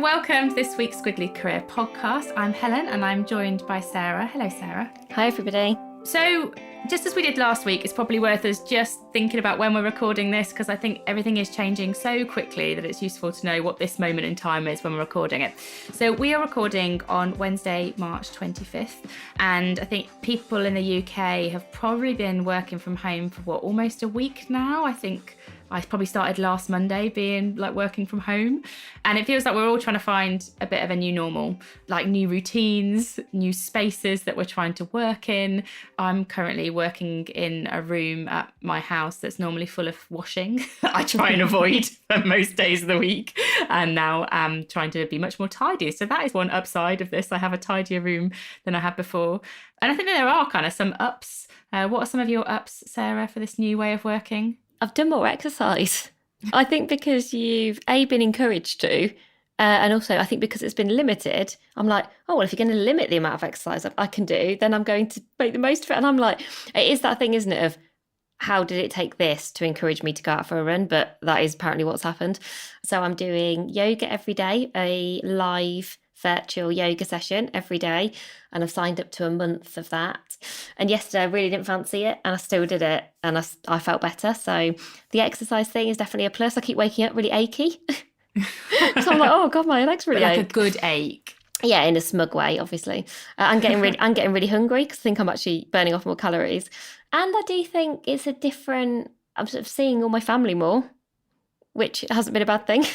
welcome to this week's Squiggly Career podcast. I'm Helen and I'm joined by Sarah. Hello, Sarah. Hi, everybody. So, just as we did last week, it's probably worth us just thinking about when we're recording this, because I think everything is changing so quickly that it's useful to know what this moment in time is when we're recording it. So we are recording on Wednesday, March 25th, and I think people in the UK have probably been working from home for almost a week now. I think I probably started last Monday being working from home, and it feels like we're all trying to find a bit of a new normal, like new routines, new spaces that we're trying to work in. I'm currently working in a room at my house that's normally full of washing. I try and avoid for most days of the week, and now I'm trying to be much more tidy. So that is one upside of this. I have a tidier room than I had before. And I think that there are kind of some ups. What are some of your ups, Sarah, for this new way of working? I've done more exercise. I think because you've been encouraged to, and also I think because it's been limited, I'm like, oh, well, if you're going to limit the amount of exercise I can do, then I'm going to make the most of it. And I'm like, it is that thing, isn't it, of how did it take this to encourage me to go out for a run? But that is apparently what's happened. So I'm doing yoga every day, a live virtual yoga session every day, and I've signed up to a month of that. And yesterday I really didn't fancy it, and I still did it, and I felt better. So the exercise thing is definitely a plus. I keep waking up really achy. So I'm like, oh god, my legs really ache. A good ache. Yeah, in a smug way, obviously. I'm getting really hungry because I think I'm actually burning off more calories. And I do think it's I'm sort of seeing all my family more, which hasn't been a bad thing.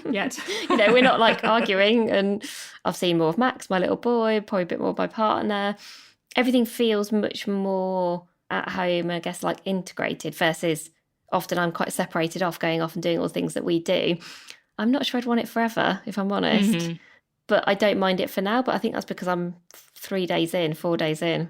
Yet. We're not arguing, and I've seen more of Max, my little boy, probably a bit more of my partner. Everything feels much more at home, I guess, integrated, versus often I'm quite separated off, going off and doing all the things that we do. I'm not sure I'd want it forever, if I'm honest. Mm-hmm. But I don't mind it for now, but I think that's because I'm 4 days in.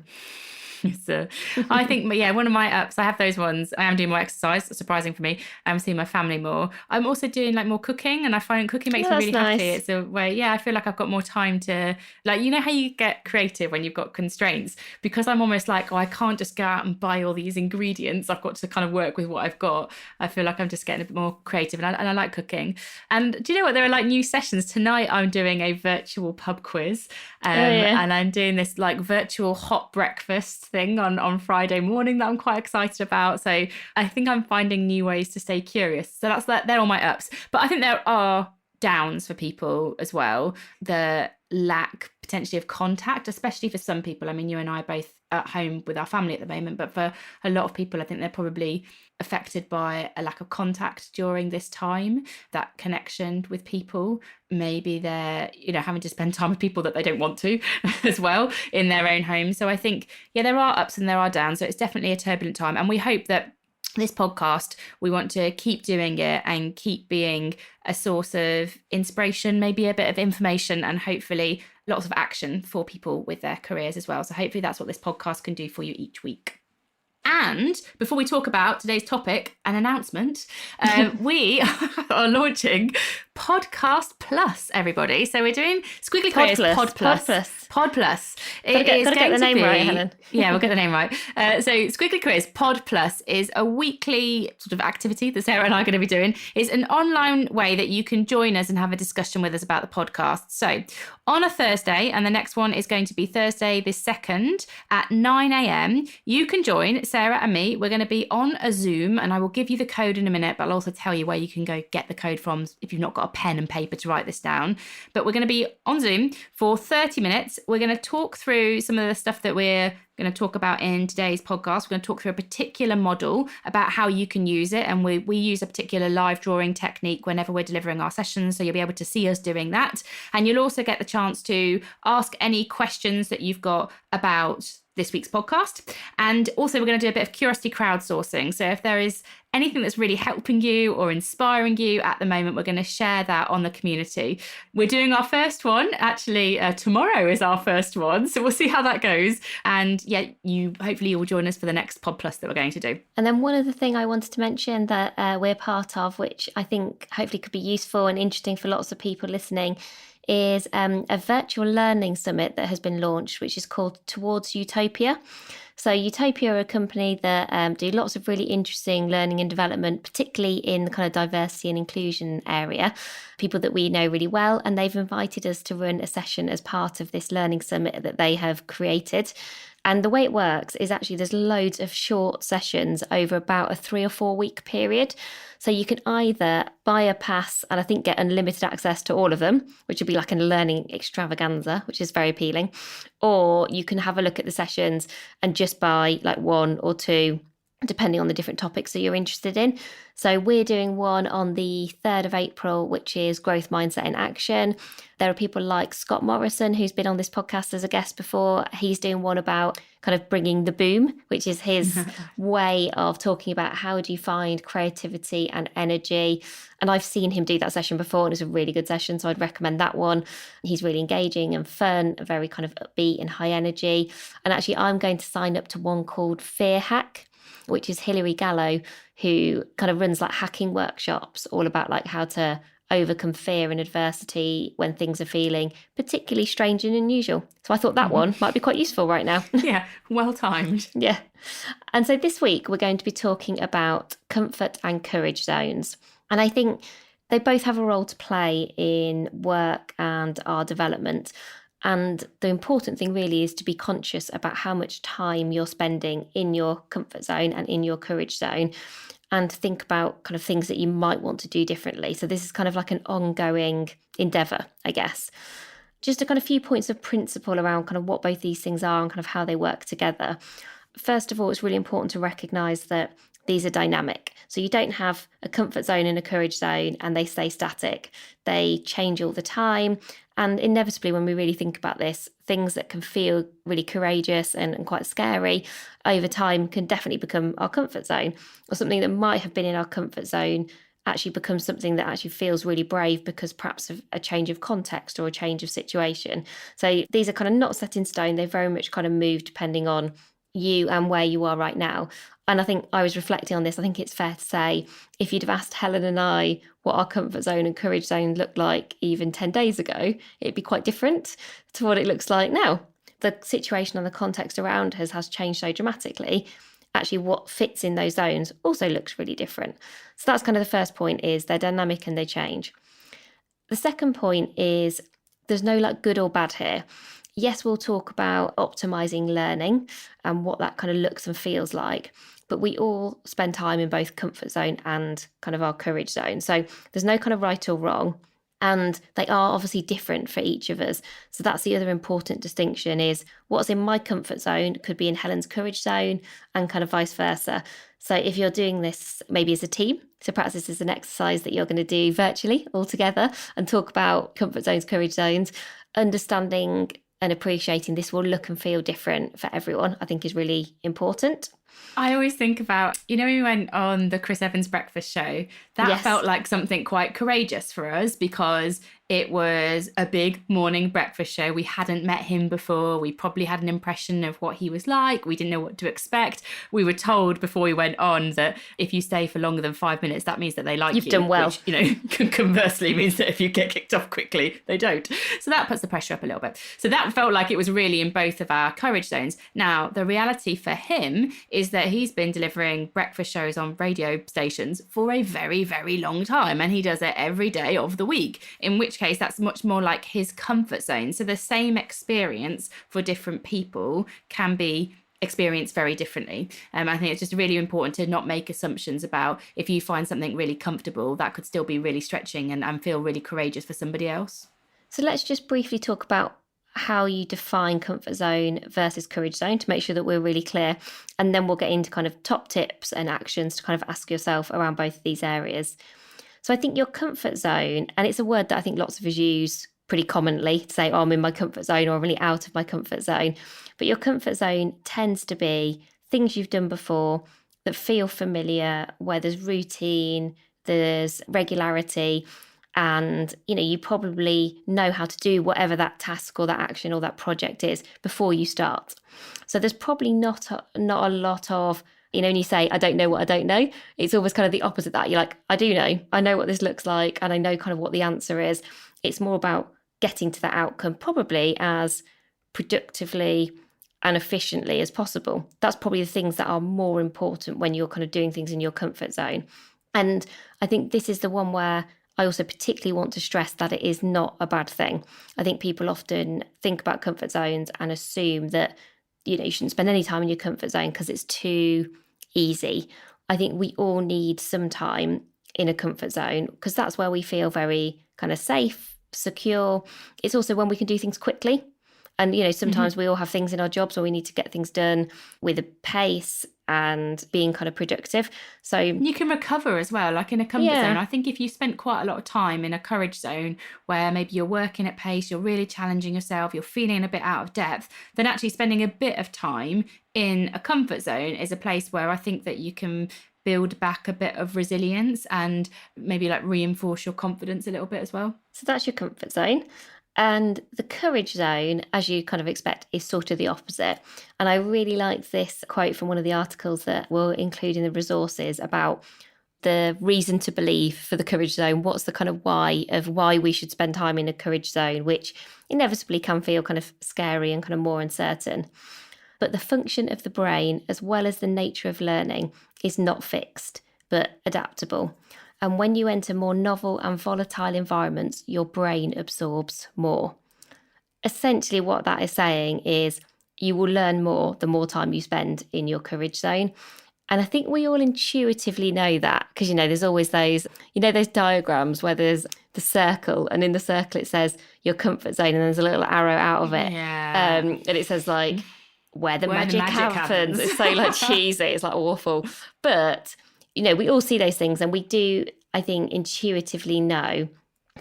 So I think, one of my ups, I have those ones. I am doing more exercise, surprising for me. I'm seeing my family more. I'm also doing more cooking, and I find cooking makes me really happy. It's a way, I feel like I've got more time to, how you get creative when you've got constraints, because I'm almost I can't just go out and buy all these ingredients. I've got to kind of work with what I've got. I feel like I'm just getting a bit more creative, and I like cooking. And do you know what? There are new sessions. Tonight I'm doing a virtual pub quiz, and I'm doing this virtual hot breakfast thing on Friday morning that I'm quite excited about. So I think I'm finding new ways to stay curious. So they're all my ups. But I think there are downs for people as well. The lack potentially of contact, especially for some people. I mean, you and I are both at home with our family at the moment, but for a lot of people, I think they're probably affected by a lack of contact during this time, that connection with people. Maybe they're, having to spend time with people that they don't want to as well in their own home. So I think, there are ups and there are downs. So it's definitely a turbulent time. And we hope that this podcast, we want to keep doing it and keep being a source of inspiration, maybe a bit of information, and hopefully lots of action for people with their careers as well. So hopefully that's what this podcast can do for you each week. And before we talk about today's topic, an announcement, we are launching Podcast Plus, everybody. So we're doing Squiggly Careers Pod Plus. Gotta get the name right, Helen. Yeah, we'll get the name right. So Squiggly Careers Pod Plus is a weekly sort of activity that Sarah and I are going to be doing. It's an online way that you can join us and have a discussion with us about the podcast. So on a Thursday, and the next one is going to be Thursday the 2nd at 9 a.m, you can join Sarah and me. We're going to be on a Zoom, and I will give you the code in a minute, but I'll also tell you where you can go get the code from if you've not got a pen and paper to write this down. But we're going to be on Zoom for 30 minutes. We're going to talk through some of the stuff that we're going to talk about in today's podcast. We're going to talk through a particular model about how you can use it. And we use a particular live drawing technique whenever we're delivering our sessions. So you'll be able to see us doing that. And you'll also get the chance to ask any questions that you've got about this week's podcast. And also we're going to do a bit of curiosity crowdsourcing. So if there is anything that's really helping you or inspiring you at the moment, we're going to share that on the community. We're doing our first one. Actually, tomorrow is our first one. So we'll see how that goes. And hopefully you will join us for the next Pod Plus that we're going to do. And then one other thing I wanted to mention that we're part of, which I think hopefully could be useful and interesting for lots of people listening, is a virtual learning summit that has been launched, which is called Towards Utopia. So Utopia are a company that do lots of really interesting learning and development, particularly in the kind of diversity and inclusion area, people that we know really well. And they've invited us to run a session as part of this learning summit that they have created. And the way it works is actually there's loads of short sessions over about a 3 or 4 week period. So you can either buy a pass and I think get unlimited access to all of them, which would be like a learning extravaganza, which is very appealing. Or you can have a look at the sessions and just buy like 1 or 2, depending on the different topics that you're interested in. So we're doing one on the 3rd of April, which is growth mindset in action. There are people like Scott Morrison, who's been on this podcast as a guest before. He's doing one about kind of bringing the boom, which is his way of talking about how do you find creativity and energy. And I've seen him do that session before, and it's a really good session. So I'd recommend that one. He's really engaging and fun, very kind of upbeat and high energy. And actually, I'm going to sign up to one called Fear Hack, which is Hilary Gallo, who kind of runs like hacking workshops all about like how to overcome fear and adversity when things are feeling particularly strange and unusual. So I thought that one might be quite useful right now. Yeah, well timed. Yeah. And so this week we're going to be talking about comfort and courage zones. And I think they both have a role to play in work and our development. And the important thing really is to be conscious about how much time you're spending in your comfort zone and in your courage zone, and think about kind of things that you might want to do differently. So this is kind of like an ongoing endeavour, I guess. Just a kind of few points of principle around kind of what both these things are and kind of how they work together. First of all, it's really important to recognise that these are dynamic. So you don't have a comfort zone and a courage zone and they stay static. They change all the time. And inevitably, when we really think about this, things that can feel really courageous and quite scary over time can definitely become our comfort zone, or something that might have been in our comfort zone actually becomes something that actually feels really brave because perhaps of a change of context or a change of situation. So these are kind of not set in stone. They very much kind of move depending on you and where you are right now. And I think I was reflecting on this. I think it's fair to say if you'd have asked Helen and I what our comfort zone and courage zone looked like even 10 days ago, it'd be quite different to what it looks like now. The situation and the context around us has changed so dramatically. Actually, what fits in those zones also looks really different. So that's kind of the first point, is they're dynamic and they change. The second point is there's no like good or bad here. Yes, we'll talk about optimizing learning and what that kind of looks and feels like, but we all spend time in both comfort zone and kind of our courage zone. So there's no kind of right or wrong, and they are obviously different for each of us. So that's the other important distinction, is what's in my comfort zone could be in Helen's courage zone and kind of vice versa. So if you're doing this maybe as a team, so perhaps this is an exercise that you're going to do virtually all together and talk about comfort zones, courage zones, understanding and appreciating this will look and feel different for everyone, I think is really important. I always think about, when we went on the Chris Evans breakfast show, that felt like something quite courageous for us because it was a big morning breakfast show. We hadn't met him before. We probably had an impression of what he was like. We didn't know what to expect. We were told before we went on that if you stay for longer than 5 minutes, that means that they like you. You've done well. Which, conversely means that if you get kicked off quickly, they don't. So that puts the pressure up a little bit. So that felt like it was really in both of our courage zones. Now, the reality for him is that he's been delivering breakfast shows on radio stations for a very, very long time. And he does it every day of the week, in which case that's much more like his comfort zone. So the same experience for different people can be experienced very differently. I think it's just really important to not make assumptions about if you find something really comfortable, that could still be really stretching and feel really courageous for somebody else. So let's just briefly talk about how you define comfort zone versus courage zone to make sure that we're really clear. And then we'll get into kind of top tips and actions to kind of ask yourself around both of these areas. So I think your comfort zone, and it's a word that I think lots of us use pretty commonly to say, oh, I'm in my comfort zone or I'm really out of my comfort zone. But your comfort zone tends to be things you've done before that feel familiar, where there's routine, there's regularity, and you probably know how to do whatever that task or that action or that project is before you start. So there's probably not a lot of, when you say, I don't know what I don't know, it's almost kind of the opposite of that. You're like, I do know. I know what this looks like and I know kind of what the answer is. It's more about getting to that outcome probably as productively and efficiently as possible. That's probably the things that are more important when you're kind of doing things in your comfort zone. And I think this is the one where I also particularly want to stress that it is not a bad thing. I think people often think about comfort zones and assume that, you shouldn't spend any time in your comfort zone because it's too easy. I think we all need some time in a comfort zone because that's where we feel very kind of safe, secure. It's also when we can do things quickly. And, sometimes we all have things in our jobs where we need to get things done with a pace and being kind of productive. So you can recover as well, like in a comfort zone. I think if you spent quite a lot of time in a courage zone where maybe you're working at pace, you're really challenging yourself, you're feeling a bit out of depth, then actually spending a bit of time in a comfort zone is a place where I think that you can build back a bit of resilience and maybe like reinforce your confidence a little bit as well. So that's your comfort zone. And the courage zone, as you kind of expect, is sort of the opposite. And I really liked this quote from one of the articles that we'll include in the resources about the reason to believe for the courage zone. What's the kind of why we should spend time in a courage zone, which inevitably can feel kind of scary and kind of more uncertain. But the function of the brain, as well as the nature of learning, is not fixed, but adaptable. And when you enter more novel and volatile environments, your brain absorbs more. Essentially, what that is saying is you will learn more the more time you spend in your courage zone. And I think we all intuitively know that because, there's always those diagrams where there's the circle and in the circle it says your comfort zone and there's a little arrow out of it. Yeah. And it says like where the magic happens. It's so like cheesy. It's like awful. But we all see those things and we do, I think, intuitively know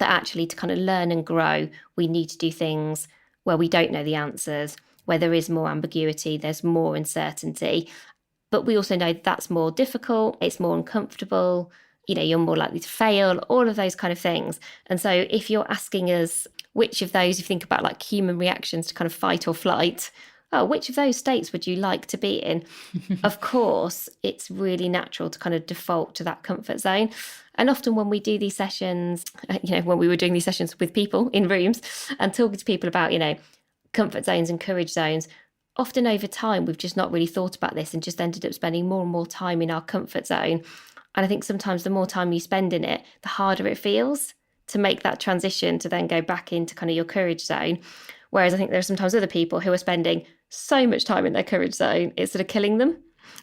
that actually to kind of learn and grow, we need to do things where we don't know the answers, where there is more ambiguity, there's more uncertainty. But we also know that's more difficult, it's more uncomfortable, you're more likely to fail, all of those kind of things. And so if you're asking us which of those, if you think about like human reactions to kind of fight or flight, which of those states would you like to be in? Of course, it's really natural to kind of default to that comfort zone. And often when we do these sessions, when we were doing these sessions with people in rooms and talking to people about, comfort zones and courage zones, often over time, we've just not really thought about this and just ended up spending more and more time in our comfort zone. And I think sometimes the more time you spend in it, the harder it feels to make that transition to then go back into kind of your courage zone. Whereas I think there are sometimes other people who are spending so much time in their courage zone, it's sort of killing them.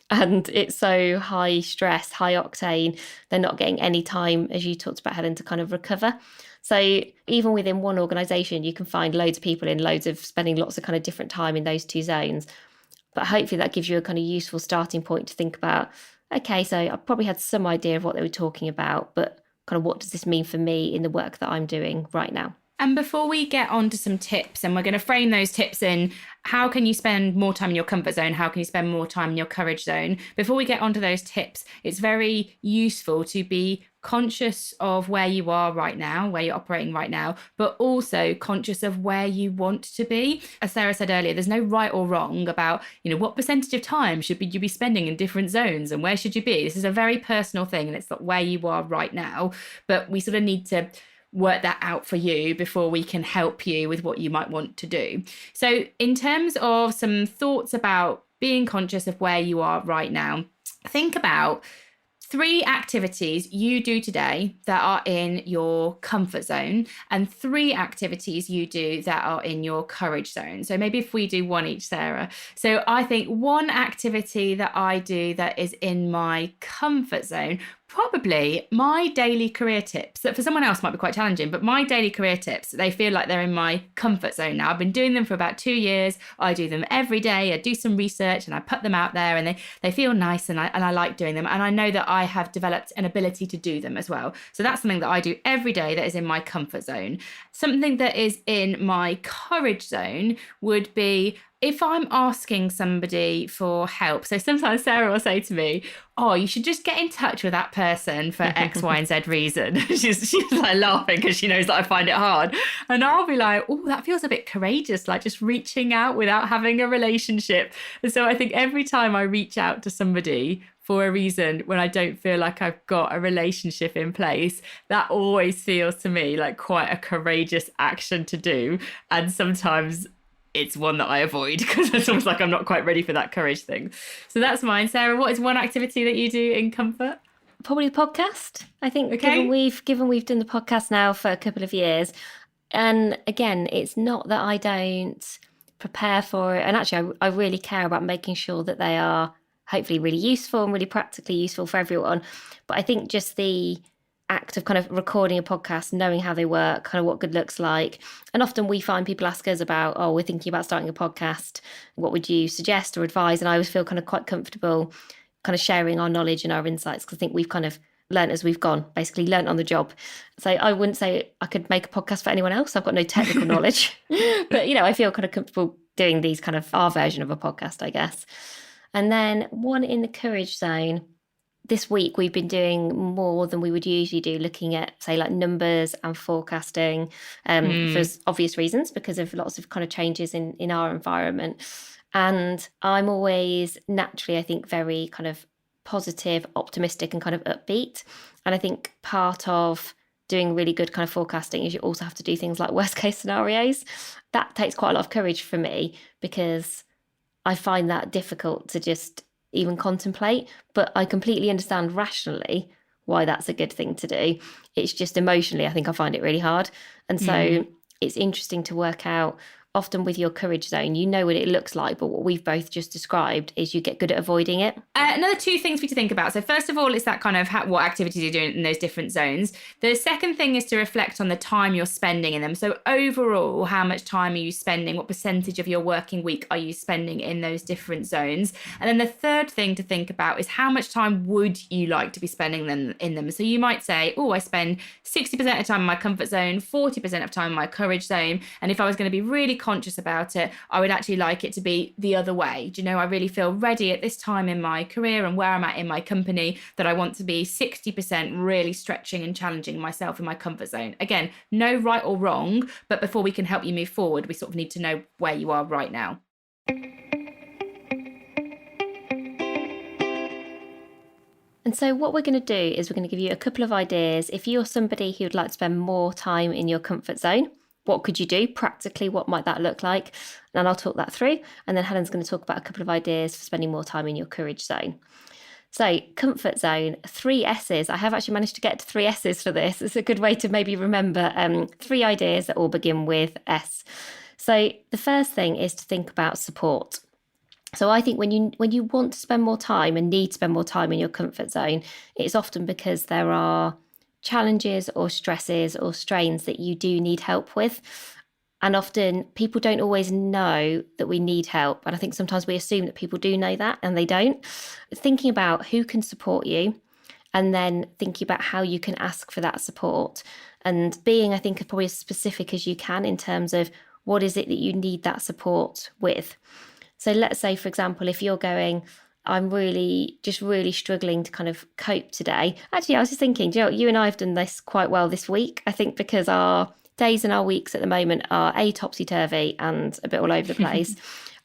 And it's so high stress, high octane. They're not getting any time, as you talked about, Helen, to kind of recover. So even within one organisation, you can find loads of people in loads of spending lots of kind of different time in those two zones. But hopefully that gives you a kind of useful starting point to think about, okay, so I probably had some idea of what they were talking about, but kind of what does this mean for me in the work that I'm doing right now? And before we get on to some tips, and we're going to frame those tips in how can you spend more time in your comfort zone? How can you spend more time in your courage zone? Before we get onto those tips, it's very useful to be conscious of where you are right now, where you're operating right now, but also conscious of where you want to be. As Sarah said earlier, there's no right or wrong about, what percentage of time you be spending in different zones and where should you be? This is a very personal thing and it's not where you are right now, but we sort of need to work that out for you before we can help you with what you might want to do. So in terms of some thoughts about being conscious of where you are right now, think about 3 activities you do today that are in your comfort zone and 3 activities you do that are in your courage zone. So maybe if we do one each, Sarah. So I think one activity that I do that is in my comfort zone, probably my daily career tips, that for someone else might be quite challenging, but my daily career tips, they feel like they're in my comfort zone now. I've been doing them for about 2 years. I do them every day. I do some research and I put them out there and they feel nice and I like doing them. And I know that I have developed an ability to do them as well. So that's something that I do every day that is in my comfort zone. Something that is in my courage zone would be if I'm asking somebody for help. So sometimes Sarah will say to me, oh, you should just get in touch with that person for X, Y, and Z reason. she's like laughing because she knows that I find it hard. And I'll be like, oh, that feels a bit courageous, like just reaching out without having a relationship. And so I think every time I reach out to somebody for a reason when I don't feel like I've got a relationship in place, that always feels to me like quite a courageous action to do. And sometimes it's one that I avoid because it's almost like I'm not quite ready for that courage thing. So that's mine. Sarah, what is one activity that you do in comfort? Probably the podcast. I think Okay. given we've done the podcast now for a couple of years, and again, it's not that I don't prepare for it. And actually, I really care about making sure that they are hopefully really useful and really practically useful for everyone. But I think just the act of kind of recording a podcast, knowing how they work, kind of what good looks like. And often we find people ask us about, oh, we're thinking about starting a podcast. What would you suggest or advise? And I always feel kind of quite comfortable kind of sharing our knowledge and our insights because I think we've kind of learned as we've gone, basically learned on the job. So I wouldn't say I could make a podcast for anyone else. I've got no technical knowledge, but, you know, I feel kind of comfortable doing these kind of our version of a podcast, I guess. And then one in the courage zone. This week we've been doing more than we would usually do, looking at, say, like numbers and forecasting for obvious reasons because of lots of kind of changes in our environment. And I'm always naturally, I think, very kind of positive, optimistic and kind of upbeat. And I think part of doing really good kind of forecasting is you also have to do things like worst case scenarios. That takes quite a lot of courage for me because I find that difficult to just even contemplate, but I completely understand rationally why that's a good thing to do. It's just emotionally, I think I find it really hard. And so it's interesting to work out, often with your courage zone, you know what it looks like, but what we've both just described is you get good at avoiding it. Another two things for you to think about. So first of all, it's that kind of what activities you're doing in those different zones. The second thing is to reflect on the time you're spending in them. So overall, how much time are you spending? What percentage of your working week are you spending in those different zones? And then the third thing to think about is how much time would you like to be spending them in them? So you might say, oh, I spend 60% of the time in my comfort zone, 40% of time in my courage zone. And if I was going to be really conscious about it, I would actually like it to be the other way. Do you know, I really feel ready at this time in my career and where I'm at in my company that I want to be 60% really stretching and challenging myself in my comfort zone. Again, no right or wrong, but before we can help you move forward, we sort of need to know where you are right now. And so what we're going to do is we're going to give you a couple of ideas. If you're somebody who would like to spend more time in your comfort zone, what could you do practically? What might that look like? And I'll talk that through. And then Helen's going to talk about a couple of ideas for spending more time in your courage zone. So comfort zone, 3 S's. I have actually managed to get to 3 S's for this. It's a good way to maybe remember 3 ideas that all begin with S. So the first thing is to think about support. So I think when you want to spend more time and need to spend more time in your comfort zone, it's often because there are challenges or stresses or strains that you do need help with. And often people don't always know that we need help. And I think sometimes we assume that people do know that and they don't. Thinking about who can support you and then thinking about how you can ask for that support and being, I think, probably as specific as you can in terms of what is it that you need that support with. So let's say, for example, if you're going, I'm really struggling to kind of cope today. Actually, I was just thinking, you and I have done this quite well this week. I think because our days and our weeks at the moment are topsy-turvy and a bit all over the place.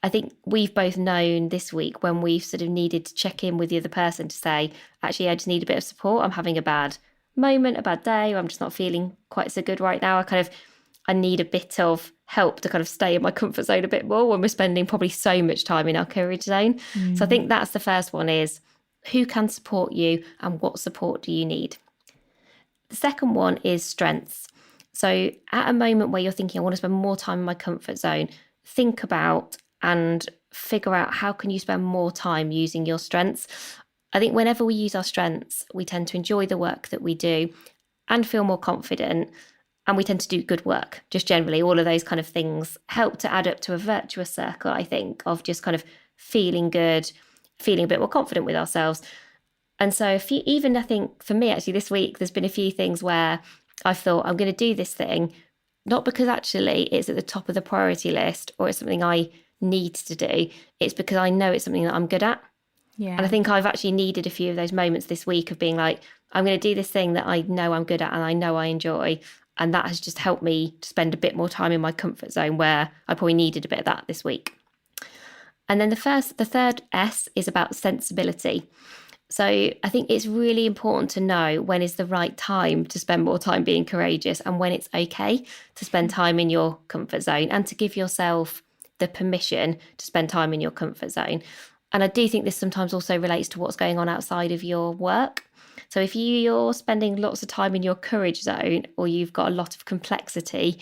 I think we've both known this week when we've sort of needed to check in with the other person to say, actually, I just need a bit of support. I'm having a bad moment, a bad day, or I'm just not feeling quite so good right now. I need a bit of help to kind of stay in my comfort zone a bit more when we're spending probably so much time in our courage zone. So I think that's the first one, is who can support you and what support do you need? The second one is strengths. So at a moment where you're thinking, I want to spend more time in my comfort zone, think about and figure out how can you spend more time using your strengths. I think whenever we use our strengths, we tend to enjoy the work that we do and feel more confident. And we tend to do good work, just generally. All of those kind of things help to add up to a virtuous circle, I think, of just kind of feeling good, feeling a bit more confident with ourselves. And so I think for me, actually, this week, there's been a few things where I've thought I'm going to do this thing, not because actually it's at the top of the priority list or it's something I need to do. It's because I know it's something that I'm good at. Yeah. And I think I've actually needed a few of those moments this week of being like, I'm going to do this thing that I know I'm good at and I know I enjoy. And that has just helped me to spend a bit more time in my comfort zone where I probably needed a bit of that this week. And then the third S is about sensibility. So I think it's really important to know when is the right time to spend more time being courageous and when it's okay to spend time in your comfort zone and to give yourself the permission to spend time in your comfort zone. And I do think this sometimes also relates to what's going on outside of your work. So if you're spending lots of time in your courage zone, or you've got a lot of complexity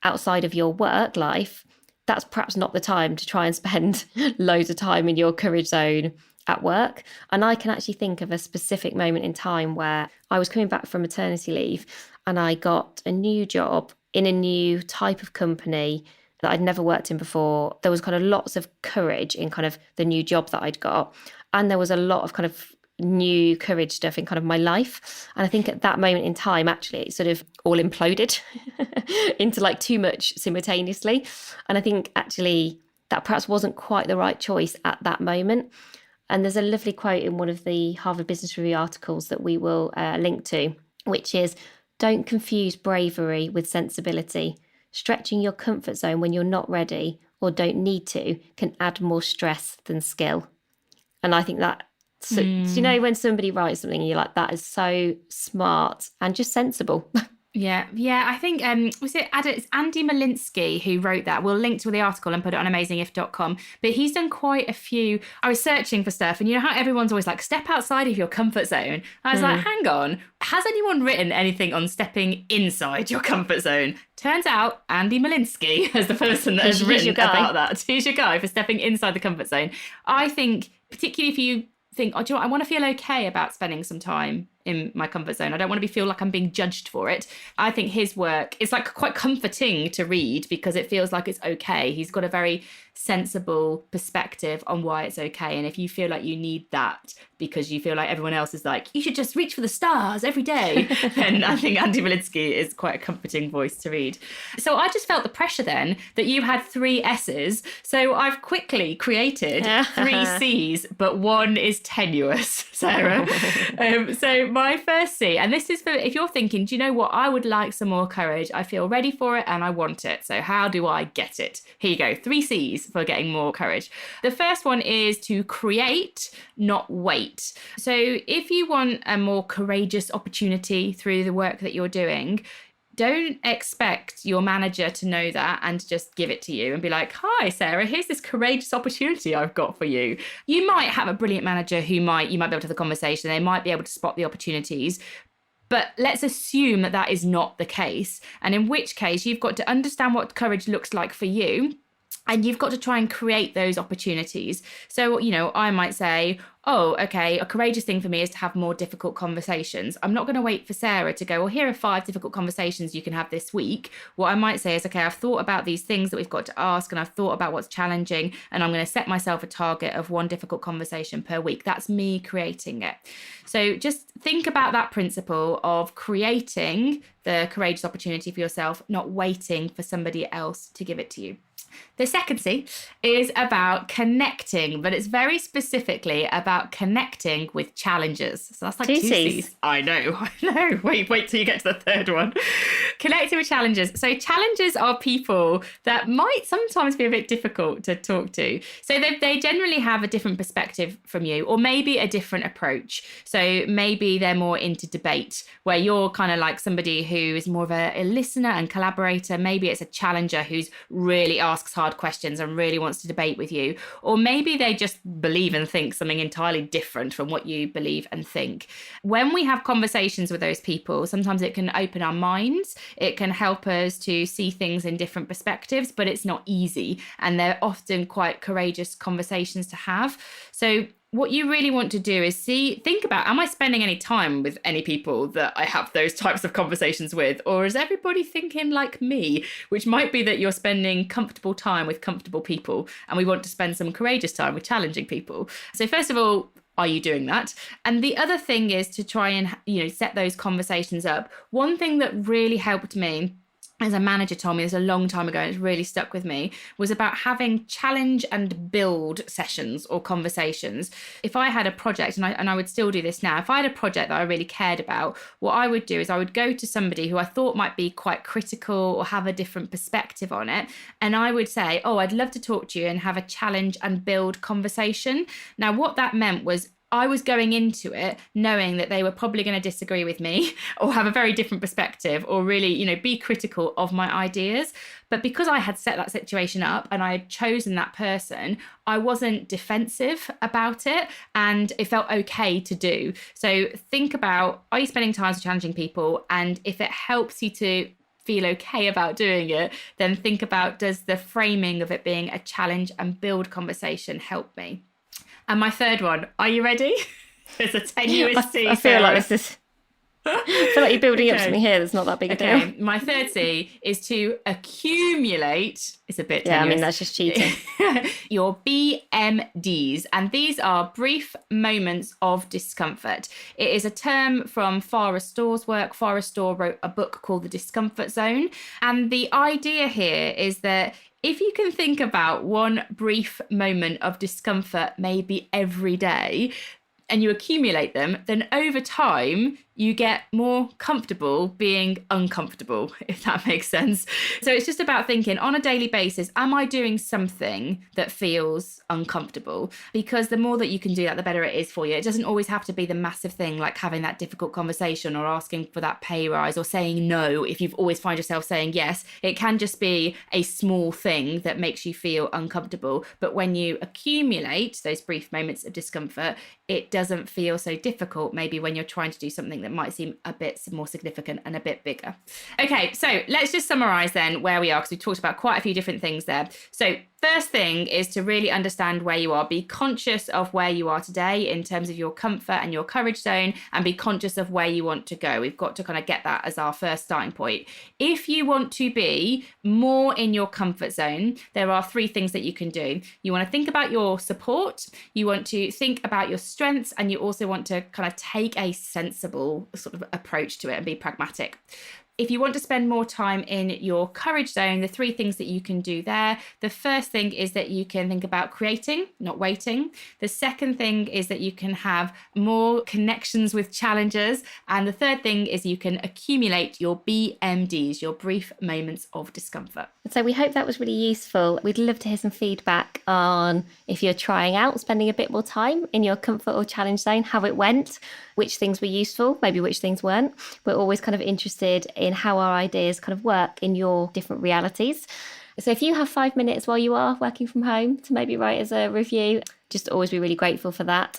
outside of your work life, that's perhaps not the time to try and spend loads of time in your courage zone at work. And I can actually think of a specific moment in time where I was coming back from maternity leave and I got a new job in a new type of company that I'd never worked in before. There was kind of lots of courage in kind of the new job that I'd got. And there was a lot of kind of new courage stuff in kind of my life. And I think at that moment in time, actually, it sort of all imploded into like too much simultaneously. And I think actually that perhaps wasn't quite the right choice at that moment. And there's a lovely quote in one of the Harvard Business Review articles that we will link to, which is, "Don't confuse bravery with sensibility. Stretching your comfort zone when you're not ready or don't need to can add more stress than skill." And I think that, so, you know, when somebody writes something and you're like, that is so smart and just sensible. Yeah. I think it's Andy Malinsky who wrote that. We'll link to the article and put it on amazingif.com. But he's done quite a few. I was searching for stuff, and you know how everyone's always like, step outside of your comfort zone. I was like, hang on, has anyone written anything on stepping inside your comfort zone? Turns out Andy Malinsky is the person that has written about that. He's your guy for stepping inside the comfort zone. I think, particularly if you think, oh, do you know what? I want to feel okay about spending some time in my comfort zone. I don't want to feel like I'm being judged for it. I think his work is like quite comforting to read because it feels like it's okay. He's got a very sensible perspective on why it's okay. And if you feel like you need that because you feel like everyone else is like, you should just reach for the stars every day, then I think Andy Malinsky is quite a comforting voice to read. So I just felt the pressure then that you had 3 S's. So I've quickly created 3 C's, but one is tenuous, Sarah. So my first C, and this is for if you're thinking, do you know what? I would like some more courage. I feel ready for it and I want it. So how do I get it? Here you go. 3 C's for getting more courage. The first one is to create, not wait. So if you want a more courageous opportunity through the work that you're doing, don't expect your manager to know that and just give it to you and be like, hi, Sarah, here's this courageous opportunity I've got for you. You might have a brilliant manager who you might be able to have the conversation. They might be able to spot the opportunities. But let's assume that that is not the case. And in which case, you've got to understand what courage looks like for you. And you've got to try and create those opportunities. So, you know, I might say, oh, okay, a courageous thing for me is to have more difficult conversations. I'm not going to wait for Sarah to go, well, here are 5 difficult conversations you can have this week. What I might say is, okay, I've thought about these things that we've got to ask, and I've thought about what's challenging, and I'm going to set myself a target of 1 difficult conversation per week. That's me creating it. So just think about that principle of creating the courageous opportunity for yourself, not waiting for somebody else to give it to you. The second C is about connecting, but it's very specifically about connecting with challenges. So that's like 2 C's. I know. Wait till you get to the third one. Connecting with challenges. So challenges are people that might sometimes be a bit difficult to talk to. So they generally have a different perspective from you, or maybe a different approach. So maybe they're more into debate, where you're kind of like somebody who is more of a listener and collaborator. Maybe it's a challenger who's really asks hard questions and really wants to debate with you. Or maybe they just believe and think something entirely different from what you believe and think. When we have conversations with those people, sometimes it can open our minds. It can help us to see things in different perspectives, but it's not easy. And they're often quite courageous conversations to have. So what you really want to do is think about, am I spending any time with any people that I have those types of conversations with? Or is everybody thinking like me? Which might be that you're spending comfortable time with comfortable people, and we want to spend some courageous time with challenging people. So first of all, are you doing that? And the other thing is to try and, set those conversations up. One thing that really helped me, as a manager told me this a long time ago, and it's really stuck with me, was about having challenge and build sessions or conversations. If I had a project, and I would still do this now, if I had a project that I really cared about, what I would do is I would go to somebody who I thought might be quite critical or have a different perspective on it. And I would say, oh, I'd love to talk to you and have a challenge and build conversation. Now, what that meant was I was going into it knowing that they were probably going to disagree with me or have a very different perspective or really, you know, be critical of my ideas. But because I had set that situation up and I had chosen that person, I wasn't defensive about it and it felt okay to do. So think about, are you spending time challenging people? And if it helps you to feel okay about doing it, then think about, does the framing of it being a challenge and build conversation help me? And my third one, are you ready? It's a tenuous C. I feel like this is... I feel like you're building up something here that's not that big a deal. My third C is to accumulate. It's a bit tenuous. Yeah, I mean, that's just cheating. Your BMDs. And these are brief moments of discomfort. It is a term from Forrest Dorr's work. Forrest Dorr wrote a book called The Discomfort Zone. And the idea here is that if you can think about one brief moment of discomfort, maybe every day, and you accumulate them, then over time, you get more comfortable being uncomfortable, if that makes sense. So it's just about thinking on a daily basis, am I doing something that feels uncomfortable? Because the more that you can do that, the better it is for you. It doesn't always have to be the massive thing like having that difficult conversation or asking for that pay rise or saying no if you've always find yourself saying yes. It can just be a small thing that makes you feel uncomfortable. But when you accumulate those brief moments of discomfort, it doesn't feel so difficult maybe when you're trying to do something that might seem a bit more significant and a bit bigger. Okay, so let's just summarize then where we are, because we talked about quite a few different things there. So first thing is to really understand where you are. Be conscious of where you are today in terms of your comfort and your courage zone, and be conscious of where you want to go. We've got to kind of get that as our first starting point. If you want to be more in your comfort zone, there are 3 things that you can do. You want to think about your support, you want to think about your strengths, and you also want to kind of take a sensible sort of approach to it and be pragmatic. If you want to spend more time in your courage zone, the 3 things that you can do there. The first thing is that you can think about creating, not waiting. The second thing is that you can have more connections with challengers. And the third thing is you can accumulate your BMDs, your brief moments of discomfort. So we hope that was really useful. We'd love to hear some feedback on if you're trying out spending a bit more time in your comfort or challenge zone, how it went, which things were useful, maybe which things weren't. We're always kind of interested in how our ideas kind of work in your different realities. So if you have 5 minutes while you are working from home to maybe write as a review, just always be really grateful for that.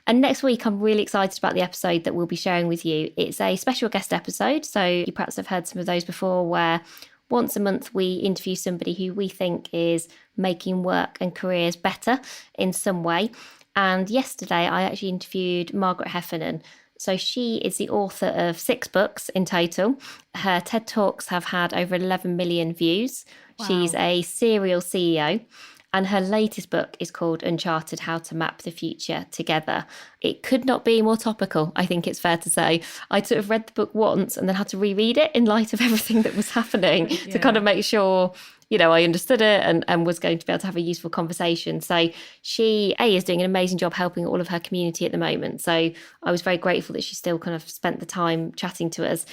And next week, I'm really excited about the episode that we'll be sharing with you. It's a special guest episode. So you perhaps have heard some of those before, where once a month we interview somebody who we think is making work and careers better in some way. And yesterday I actually interviewed Margaret Heffernan. So she is the author of 6 books in total. Her TED Talks have had over 11 million views. Wow. She's a serial CEO. And her latest book is called Uncharted: How to Map the Future Together. It could not be more topical, I think it's fair to say. I sort of read the book once and then had to reread it in light of everything that was happening to kind of make sure, you know, I understood it and was going to be able to have a useful conversation. So she, is doing an amazing job helping all of her community at the moment. So I was very grateful that she still kind of spent the time chatting to us.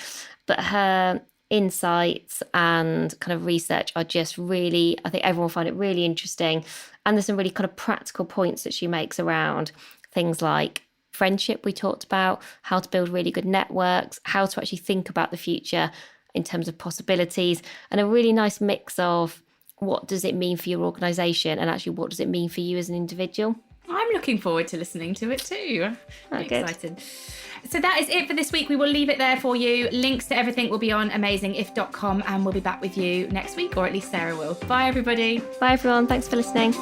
But her insights and kind of research are just really, I think everyone will find it really interesting. And there's some really kind of practical points that she makes around things like friendship we talked about, how to build really good networks, how to actually think about the future in terms of possibilities, and a really nice mix of what does it mean for your organisation and actually what does it mean for you as an individual. I'm looking forward to listening to it too. I'm good. Excited. So that is it for this week. We will leave it there for you. Links to everything will be on amazingif.com, and we'll be back with you next week, or at least Sarah will. Bye, everybody. Bye, everyone. Thanks for listening.